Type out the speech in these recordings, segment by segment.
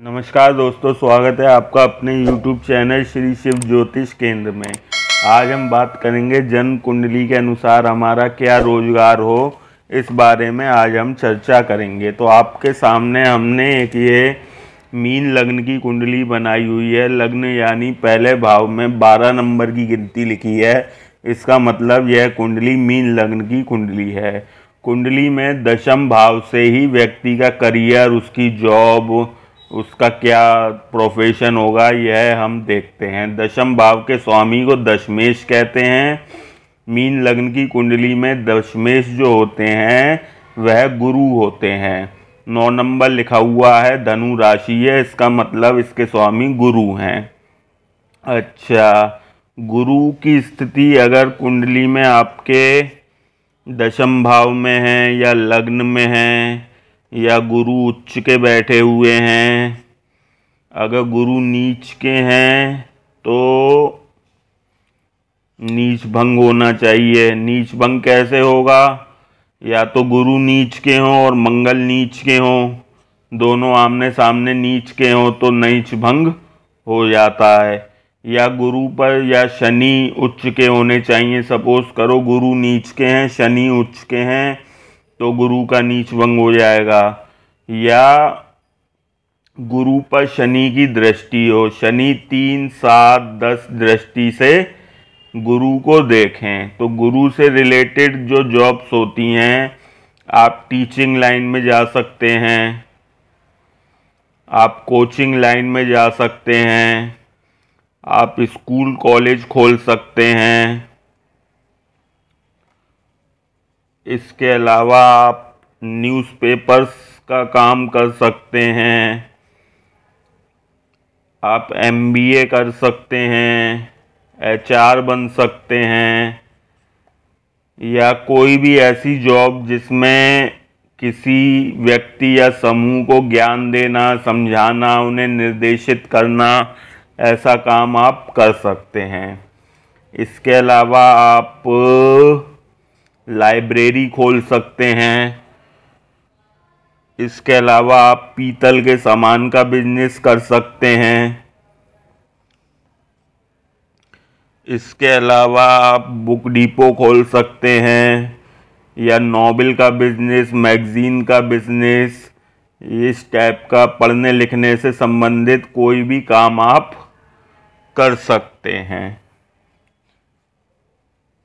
नमस्कार दोस्तों, स्वागत है आपका अपने YouTube चैनल श्री शिव ज्योतिष केंद्र में। आज हम बात करेंगे जन्म कुंडली के अनुसार हमारा क्या रोजगार हो, इस बारे में आज हम चर्चा करेंगे। तो आपके सामने हमने एक ये मीन लग्न की कुंडली बनाई हुई है। लग्न यानी पहले भाव में 12 नंबर की गिनती लिखी है। इसका मतलब यह कुंडली मीन लग्न की कुंडली है। कुंडली में दशम भाव से ही व्यक्ति का करियर, उसकी जॉब, उसका क्या प्रोफेशन होगा, यह हम देखते हैं। दशम भाव के स्वामी को दशमेश कहते हैं। मीन लग्न की कुंडली में दशमेश जो होते हैं वह गुरु होते हैं। 9 नंबर लिखा हुआ है, धनु राशि है, इसका मतलब इसके स्वामी गुरु हैं। अच्छा, गुरु की स्थिति अगर कुंडली में आपके दशम भाव में है या लग्न में है या गुरु उच्च के बैठे हुए हैं, अगर गुरु नीच के हैं तो नीच भंग होना चाहिए। नीच भंग कैसे होगा? या तो गुरु नीच के हों और मंगल नीच के हों, दोनों आमने सामने नीच के हों तो नीच भंग हो जाता है। या गुरु पर या शनि उच्च के होने चाहिए। सपोज करो गुरु नीच के हैं, शनि उच्च के हैं, तो गुरु का नीच भंग हो जाएगा। या गुरु पर शनि की दृष्टि हो, शनि 3, 7, 10 दृष्टि से गुरु को देखें, तो गुरु से रिलेटेड जो जॉब्स होती हैं, आप टीचिंग लाइन में जा सकते हैं, आप कोचिंग लाइन में जा सकते हैं, आप स्कूल कॉलेज खोल सकते हैं। इसके अलावा आप न्यूज़पेपर्स का काम कर सकते हैं, आप MBA कर सकते हैं, HR बन सकते हैं, या कोई भी ऐसी जॉब जिसमें किसी व्यक्ति या समूह को ज्ञान देना, समझाना, उन्हें निर्देशित करना, ऐसा काम आप कर सकते हैं। इसके अलावा आप लाइब्रेरी खोल सकते हैं। इसके अलावा आप पीतल के सामान का बिजनेस कर सकते हैं। इसके अलावा आप बुक डिपो खोल सकते हैं, या नॉवेल का बिजनेस, मैगजीन का बिजनेस, इस टाइप का पढ़ने लिखने से संबंधित कोई भी काम आप कर सकते हैं।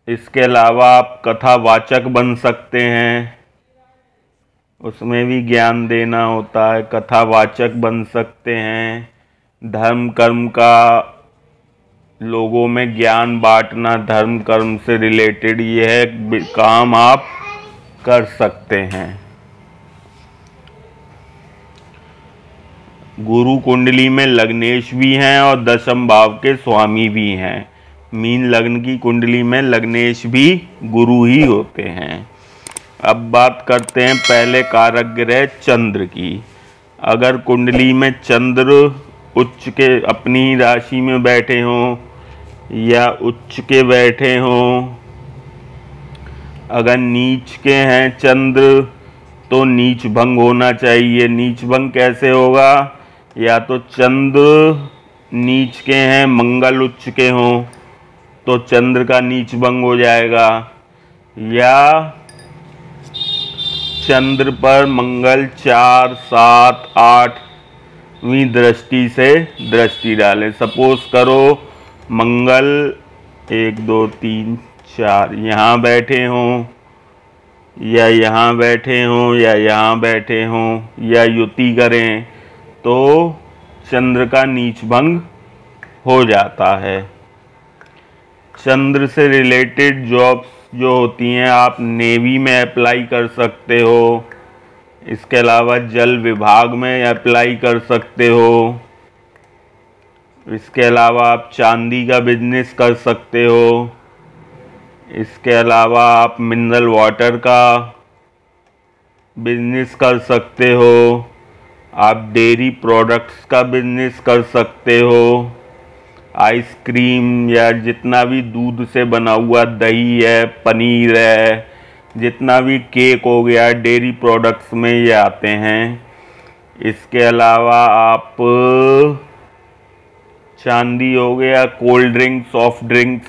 इसके अलावा आप कथावाचक बन सकते हैं, उसमें भी ज्ञान देना होता है, कथावाचक बन सकते हैं। धर्म कर्म का लोगों में ज्ञान बांटना, धर्म कर्म से रिलेटेड यह काम आप कर सकते हैं। गुरु कुंडली में लग्नेश भी हैं और दशम भाव के स्वामी भी हैं। मीन लग्न की कुंडली में लग्नेश भी गुरु ही होते हैं। अब बात करते हैं पहले कारक ग्रह चंद्र की। अगर कुंडली में चंद्र उच्च के अपनी राशि में बैठे हों या उच्च के बैठे हों, अगर नीच के हैं चंद्र तो नीच भंग होना चाहिए। नीच भंग कैसे होगा? या तो चंद्र नीच के हैं, मंगल उच्च के हों तो चंद्र का नीच भंग हो जाएगा, या चंद्र पर मंगल 4, 7, 8वीं दृष्टि से दृष्टि डालें। सपोज करो मंगल 1, 2, 3, 4 यहाँ बैठे हों, या यहाँ बैठे हों, या यहाँ बैठे हों, या युति करें तो चंद्र का नीच भंग हो जाता है। चंद्र से रिलेटेड जॉब्स जो होती हैं, आप नेवी में अप्लाई कर सकते हो। इसके अलावा जल विभाग में अप्लाई कर सकते हो। इसके अलावा आप चांदी का बिजनेस कर सकते हो। इसके अलावा आप मिनरल वाटर का बिजनेस कर सकते हो। आप डेयरी प्रोडक्ट्स का बिजनेस कर सकते हो। आइसक्रीम या जितना भी दूध से बना हुआ दही है, पनीर है, जितना भी केक हो गया, डेयरी प्रोडक्ट्स में ये आते हैं। इसके अलावा आप चांदी हो गया, कोल्ड ड्रिंक, सॉफ्ट ड्रिंक्स,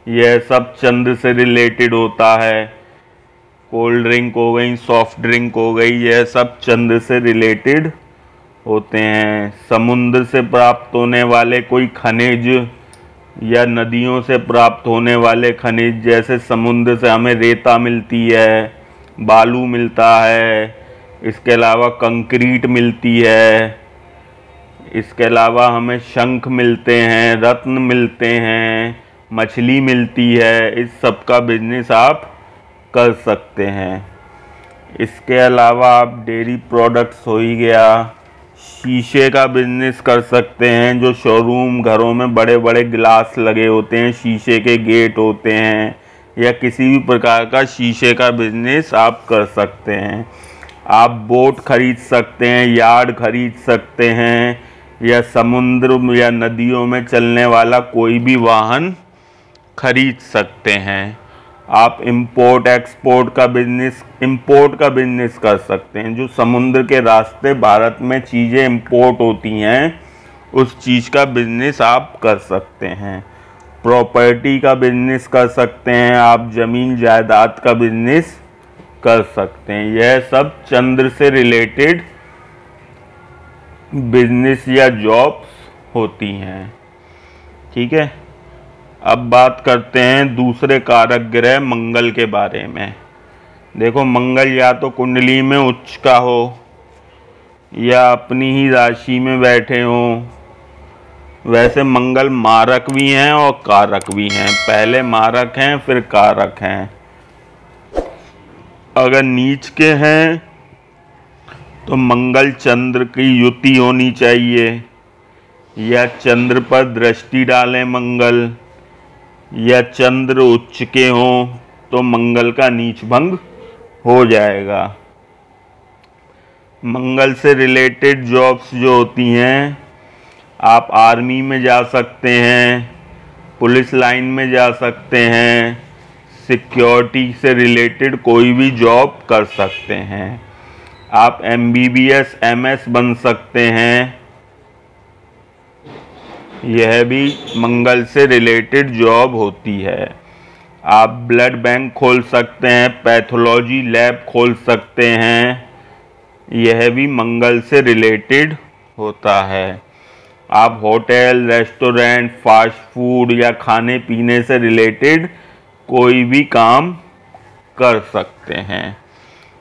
यह सब चंद्र से रिलेटेड होता है। कोल्ड ड्रिंक हो गई, सॉफ्ट ड्रिंक हो गई, यह सब चंद्र से रिलेटेड होते हैं। समुद्र से प्राप्त होने वाले कोई खनिज या नदियों से प्राप्त होने वाले खनिज, जैसे समुद्र से हमें रेता मिलती है, बालू मिलता है, इसके अलावा कंक्रीट मिलती है, इसके अलावा हमें शंख मिलते हैं, रत्न मिलते हैं, मछली मिलती है। इस सब का बिजनेस आप कर सकते हैं। इसके अलावा आप डेयरी प्रोडक्ट्स हो ही गया, शीशे का बिजनेस कर सकते हैं। जो शोरूम घरों में बड़े बड़े गिलास लगे होते हैं, शीशे के गेट होते हैं, या किसी भी प्रकार का शीशे का बिजनेस आप कर सकते हैं। आप बोट खरीद सकते हैं, यार्ड खरीद सकते हैं, या समुद्र या नदियों में चलने वाला कोई भी वाहन खरीद सकते हैं। आप इंपोर्ट एक्सपोर्ट का बिजनेस कर सकते हैं। जो समुद्र के रास्ते भारत में चीज़ें इंपोर्ट होती हैं, उस चीज़ का बिजनेस आप कर सकते हैं। प्रॉपर्टी का बिजनेस कर सकते हैं, आप ज़मीन जायदाद का बिजनेस कर सकते हैं। यह सब चंद्र से रिलेटेड बिजनेस या जॉब्स होती हैं। ठीक है, अब बात करते हैं दूसरे कारक ग्रह मंगल के बारे में। देखो, मंगल या तो कुंडली में उच्च का हो या अपनी ही राशि में बैठे हों। वैसे मंगल मारक भी हैं और कारक भी हैं, पहले मारक हैं फिर कारक हैं। अगर नीच के हैं तो मंगल चंद्र की युति होनी चाहिए, या चंद्र पर दृष्टि डालें मंगल, या चंद्र उच्च के हों तो मंगल का नीच भंग हो जाएगा। मंगल से रिलेटेड जॉब्स जो होती हैं, आप आर्मी में जा सकते हैं, पुलिस लाइन में जा सकते हैं, सिक्योरिटी से रिलेटेड कोई भी जॉब कर सकते हैं। आप MBBS MS बन सकते हैं, यह भी मंगल से रिलेटेड जॉब होती है। आप ब्लड बैंक खोल सकते हैं, पैथोलॉजी लैब खोल सकते हैं, यह भी मंगल से रिलेटेड होता है। आप होटल, रेस्टोरेंट, फास्ट फूड या खाने पीने से रिलेटेड कोई भी काम कर सकते हैं।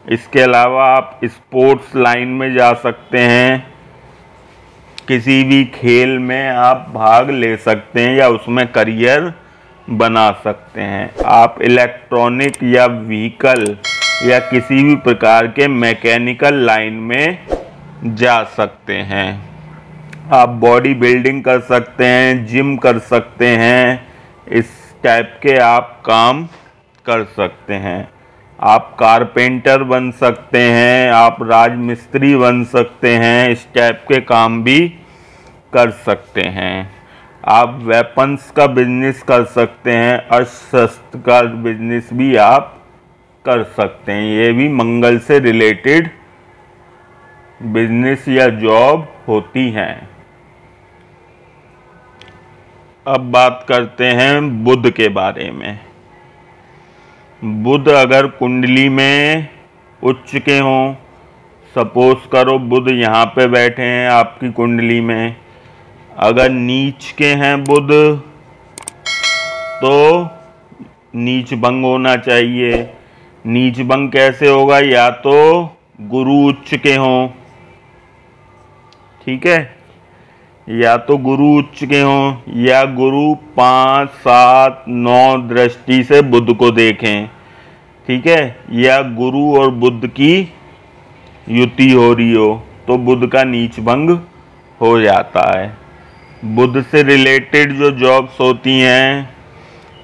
इसके अलावा आप स्पोर्ट्स लाइन में जा सकते हैं, किसी भी खेल में आप भाग ले सकते हैं या उसमें करियर बना सकते हैं। आप इलेक्ट्रॉनिक या व्हीकल या किसी भी प्रकार के मैकेनिकल लाइन में जा सकते हैं। आप बॉडी बिल्डिंग कर सकते हैं, जिम कर सकते हैं, इस टाइप के आप काम कर सकते हैं। आप कारपेंटर बन सकते हैं, आप राजमिस्त्री बन सकते हैं, इस टाइप के काम भी कर सकते हैं। आप वेपन्स का बिजनेस कर सकते हैं, अस्त्र शस्त्र का बिजनेस भी आप कर सकते हैं। ये भी मंगल से रिलेटेड बिजनेस या जॉब होती हैं। अब बात करते हैं बुध के बारे में। बुध अगर कुंडली में उच्च के हों, सपोज करो बुध यहाँ पे बैठे हैं आपकी कुंडली में, अगर नीच के हैं बुध तो नीच भंग होना चाहिए। नीच भंग कैसे होगा? या तो गुरु उच्च के हों, ठीक है, या तो गुरु उच्च के हों, या गुरु 5, 7, 9 दृष्टि से बुध को देखें, ठीक है, या गुरु और बुध की युति हो रही हो तो बुध का नीच भंग हो जाता है। बुध से रिलेटेड जो जॉब्स होती हैं,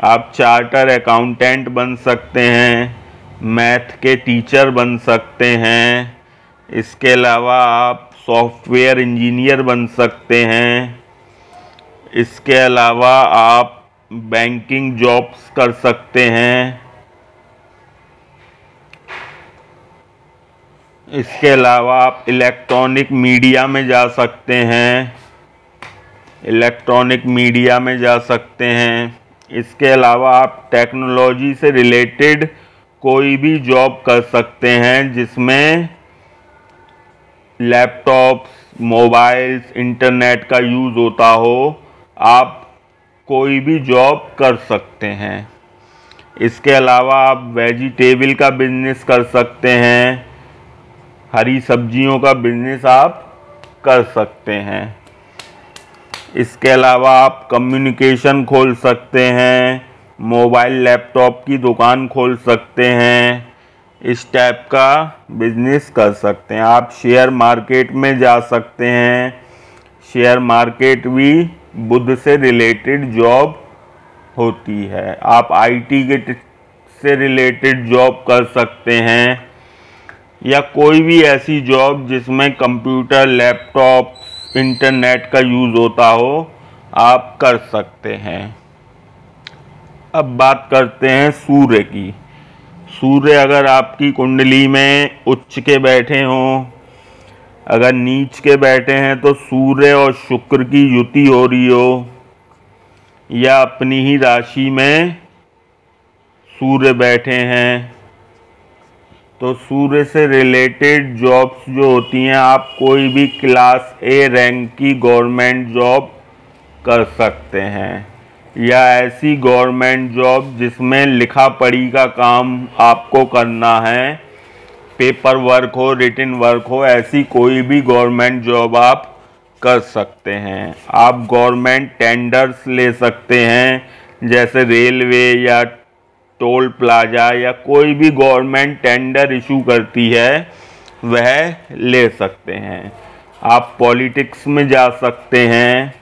आप चार्टर अकाउंटेंट बन सकते हैं, मैथ के टीचर बन सकते हैं, इसके अलावा आप सॉफ्टवेयर इंजीनियर बन सकते हैं, इसके अलावा आप बैंकिंग जॉब्स कर सकते हैं, इसके अलावा आप इलेक्ट्रॉनिक मीडिया में जा सकते हैं, इसके अलावा आप टेक्नोलॉजी से रिलेटेड कोई भी जॉब कर सकते हैं जिसमें लैपटॉप्स, मोबाइल्स, इंटरनेट का यूज़ होता हो, आप कोई भी जॉब कर सकते हैं। इसके अलावा आप वेजिटेबल का बिजनेस कर सकते हैं, हरी सब्जियों का बिजनेस आप कर सकते हैं। इसके अलावा आप कम्युनिकेशन खोल सकते हैं, मोबाइल लैपटॉप की दुकान खोल सकते हैं, इस टाइप का बिजनेस कर सकते हैं। आप शेयर मार्केट में जा सकते हैं, शेयर मार्केट भी बुद्ध से रिलेटेड जॉब होती है। आप आईटी के से रिलेटेड जॉब कर सकते हैं, या कोई भी ऐसी जॉब जिसमें कंप्यूटर, लैपटॉप, इंटरनेट का यूज़ होता हो, आप कर सकते हैं। अब बात करते हैं सूर्य की। सूर्य अगर आपकी कुंडली में उच्च के बैठे हों, अगर नीच के बैठे हैं तो सूर्य और शुक्र की युति हो रही हो, या अपनी ही राशि में सूर्य बैठे हैं, तो सूर्य से रिलेटेड जॉब्स जो होती हैं, आप कोई भी क्लास ए रैंक की गवर्नमेंट जॉब कर सकते हैं, या ऐसी गवर्नमेंट जॉब जिसमें लिखा पढ़ी का काम आपको करना है, पेपर वर्क हो, रिटन वर्क हो, ऐसी कोई भी गवर्नमेंट जॉब आप कर सकते हैं। आप गवर्नमेंट टेंडर्स ले सकते हैं, जैसे रेलवे या टोल प्लाजा, या कोई भी गवर्नमेंट टेंडर इशू करती है वह ले सकते हैं। आप पॉलिटिक्स में जा सकते हैं,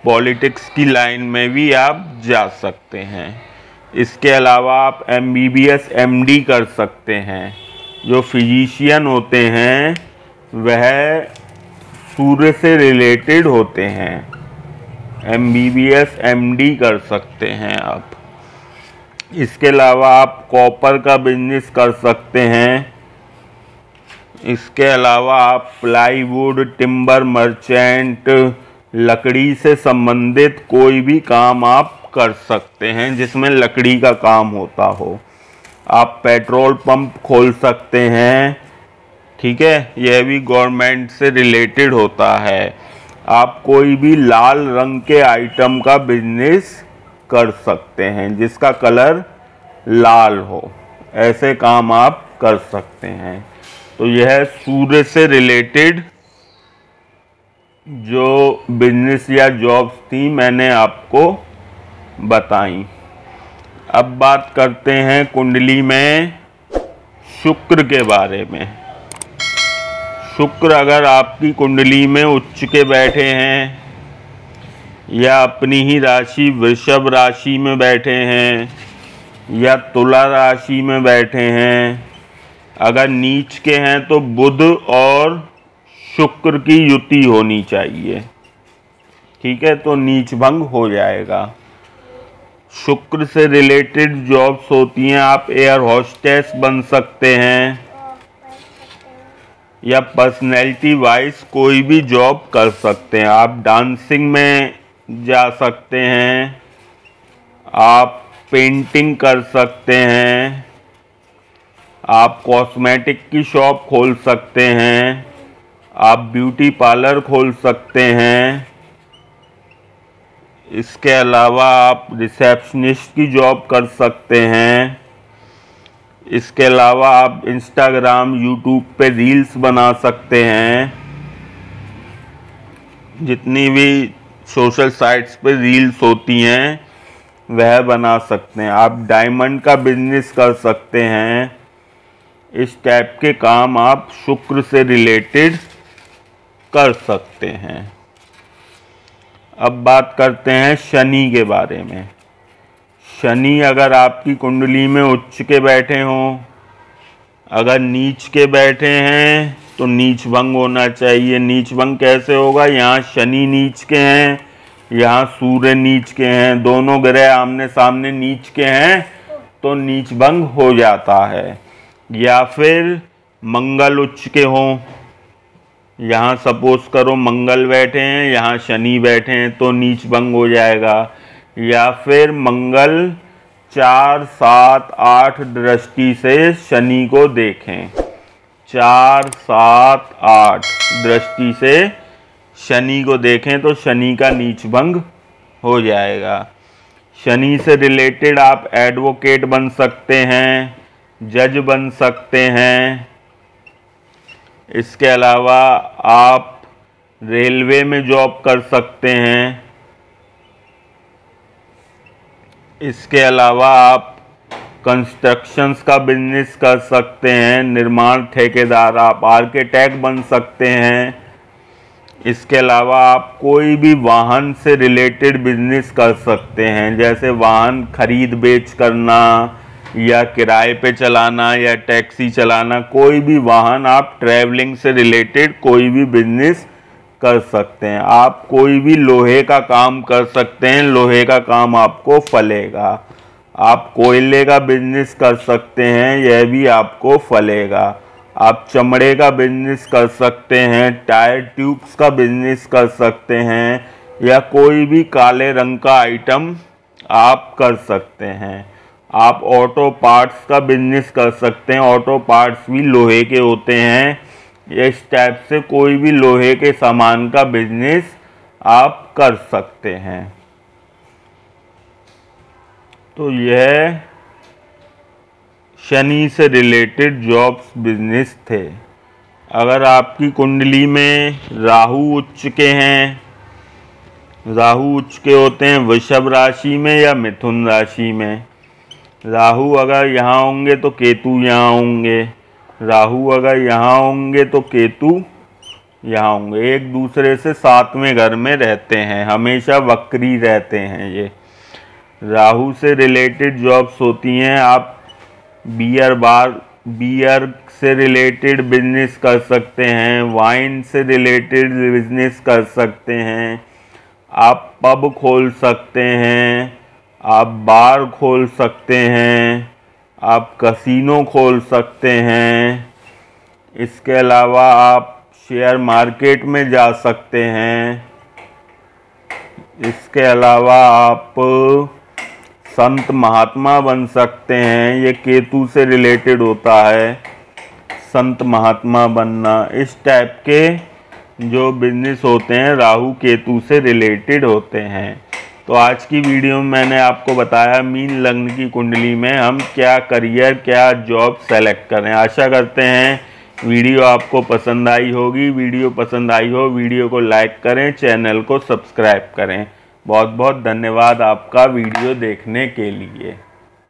पॉलिटिक्स की लाइन में भी आप जा सकते हैं। इसके अलावा आप MBBS MD कर सकते हैं। जो फिजिशियन होते हैं वह सूर्य से रिलेटेड होते हैं, MBBS MD कर सकते हैं आप। इसके अलावा आप कॉपर का बिजनेस कर सकते हैं। इसके अलावा आप प्लाईवुड, टिम्बर मर्चेंट, लकड़ी से संबंधित कोई भी काम आप कर सकते हैं जिसमें लकड़ी का काम होता हो। आप पेट्रोल पंप खोल सकते हैं, ठीक है, यह भी गवर्नमेंट से रिलेटेड होता है। आप कोई भी लाल रंग के आइटम का बिजनेस कर सकते हैं जिसका कलर लाल हो, ऐसे काम आप कर सकते हैं। तो यह सूर्य से रिलेटेड जो बिजनेस या जॉब्स थी मैंने आपको बताई। अब बात करते हैं कुंडली में शुक्र के बारे में। शुक्र अगर आपकी कुंडली में उच्च के बैठे हैं, या अपनी ही राशि वृषभ राशि में बैठे हैं, या तुला राशि में बैठे हैं, अगर नीच के हैं तो बुध और शुक्र की युति होनी चाहिए, ठीक है, तो नीच भंग हो जाएगा। शुक्र से रिलेटेड जॉब्स होती हैं, आप एयर होस्टेस बन सकते हैं, या पर्सनैलिटी वाइज कोई भी जॉब कर सकते हैं। आप डांसिंग में जा सकते हैं, आप पेंटिंग कर सकते हैं, आप कॉस्मेटिक की शॉप खोल सकते हैं, आप ब्यूटी पार्लर खोल सकते हैं। इसके अलावा आप रिसेप्शनिस्ट की जॉब कर सकते हैं। इसके अलावा आप इंस्टाग्राम, यूट्यूब पे रील्स बना सकते हैं। जितनी भी सोशल साइट्स पे रील्स होती हैं वह बना सकते हैं। आप डायमंड का बिजनेस कर सकते हैं। इस टाइप के काम आप शुक्र से रिलेटेड कर सकते हैं। अब बात करते हैं शनि के बारे में। शनि अगर आपकी कुंडली में उच्च के बैठे हों, अगर नीच के बैठे हैं तो नीच भंग होना चाहिए। नीच भंग कैसे होगा? यहाँ शनि नीच के हैं, यहाँ सूर्य नीच के हैं, दोनों ग्रह आमने सामने नीच के हैं तो नीच भंग हो जाता है। या फिर मंगल उच्च के हों, यहाँ सपोज करो मंगल बैठे हैं, यहाँ शनि बैठे हैं तो नीच भंग हो जाएगा। या फिर मंगल 4, 7, 8 दृष्टि से शनि को देखें, 4, 7, 8 दृष्टि से शनि को देखें तो शनि का नीच भंग हो जाएगा। शनि से रिलेटेड आप एडवोकेट बन सकते हैं, जज बन सकते हैं। इसके अलावा आप रेलवे में जॉब कर सकते हैं। इसके अलावा आप कंस्ट्रक्शंस का बिजनेस कर सकते हैं, निर्माण ठेकेदार, आप आर्किटेक्ट बन सकते हैं। इसके अलावा आप कोई भी वाहन से रिलेटेड बिजनेस कर सकते हैं, जैसे वाहन खरीद बेच करना या किराए पे चलाना या टैक्सी चलाना, कोई भी वाहन, आप ट्रैवलिंग से रिलेटेड कोई भी बिजनेस कर सकते हैं। आप कोई भी लोहे का काम कर सकते हैं, लोहे का काम आपको फलेगा। आप कोयले का बिजनेस कर सकते हैं, यह भी आपको फलेगा। आप चमड़े का बिजनेस कर सकते हैं, टायर ट्यूब्स का बिजनेस कर सकते हैं, या कोई भी काले रंग का आइटम आप कर सकते हैं। आप ऑटो पार्ट्स का बिजनेस कर सकते हैं, ऑटो पार्ट्स भी लोहे के होते हैं। इस टाइप से कोई भी लोहे के सामान का बिजनेस आप कर सकते हैं। तो यह शनि से रिलेटेड जॉब्स बिजनेस थे। अगर आपकी कुंडली में राहु उच्च के हैं, राहु उच्च के होते हैं वृषभ राशि में या मिथुन राशि में। राहु अगर यहाँ होंगे तो केतु यहाँ होंगे, राहु अगर यहाँ होंगे तो केतु यहाँ होंगे। एक दूसरे से 7वें घर में रहते हैं, हमेशा वक्री रहते हैं। ये राहु से रिलेटेड जॉब्स होती हैं। आप बियर से रिलेटेड बिजनेस कर सकते हैं, वाइन से रिलेटेड बिजनेस कर सकते हैं, आप पब खोल सकते हैं, आप बार खोल सकते हैं, आप कसिनो खोल सकते हैं। इसके अलावा आप शेयर मार्केट में जा सकते हैं। इसके अलावा आप संत महात्मा बन सकते हैं, ये केतु से रिलेटेड होता है, संत महात्मा बनना। इस टाइप के जो बिजनेस होते हैं राहु केतु से रिलेटेड होते हैं। तो आज की वीडियो में मैंने आपको बताया मीन लग्न की कुंडली में हम क्या करियर, क्या जॉब सेलेक्ट करें। आशा करते हैं वीडियो आपको पसंद आई होगी। वीडियो पसंद आई हो वीडियो को लाइक करें, चैनल को सब्सक्राइब करें। बहुत बहुत धन्यवाद आपका वीडियो देखने के लिए।